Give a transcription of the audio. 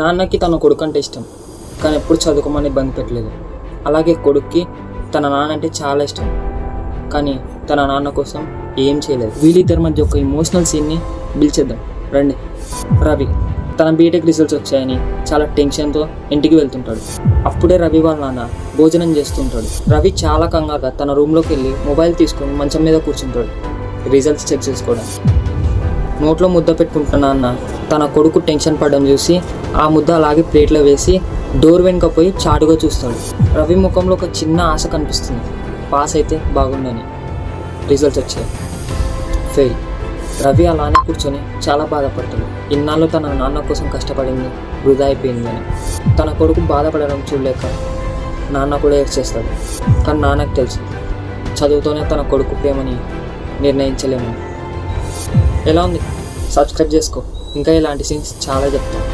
నాన్నకి తన కొడుకు అంటే ఇష్టం, కానీ ఎప్పుడు చదువుకోమని ఇబ్బంది పెట్టలేదు. అలాగే కొడుక్కి తన నాన్న అంటే చాలా ఇష్టం, కానీ తన నాన్న కోసం ఏం చేయలేదు. వీళ్ళిద్దరి మధ్య ఒక ఎమోషనల్ సీన్ని పిలిచేద్దాం రండి. రవి తన బీటెక్ రిజల్ట్స్ వచ్చాయని చాలా టెన్షన్తో ఇంటికి వెళ్తుంటాడు. అప్పుడే రవి వాళ్ళ నాన్న భోజనం చేస్తుంటాడు. రవి చాలా కంగారుగా తన రూమ్లోకి వెళ్ళి మొబైల్ తీసుకొని మంచం మీద కూర్చుంటాడు రిజల్ట్స్ చెక్ చేసుకోవడానికి. నోట్లో ముద్ద పెట్టుకుంటున్న నాన్న తన కొడుకు టెన్షన్ పడడం చూసి ఆ ముద్ద అలాగే ప్లేట్లో వేసి డోర్ వెనుక పోయి చాటుగా చూస్తాడు. రవి ముఖంలో ఒక చిన్న ఆశ కనిపిస్తుంది, పాస్ అయితే బాగుండని. రిజల్ట్స్ వచ్చాయి, ఫెయిల్. రవి అలానే కూర్చొని చాలా బాధపడతాడు. ఇన్నాళ్ళు తన నాన్న కోసం కష్టపడింది వృధా అయిపోయిందని. తన కొడుకు బాధపడడం చూడలేక నాన్న కూడా ఏడ్చేస్తాడు. కానీ నాన్నకు తెలుసు చదువుతోనే తన కొడుకు ప్రేమని నిర్ణయించలేమని. ఎలా ఉంది? సబ్స్క్రైబ్ చేసుకో, ఇంకా ఇలాంటి సీన్స్ చాలా చెప్తాను.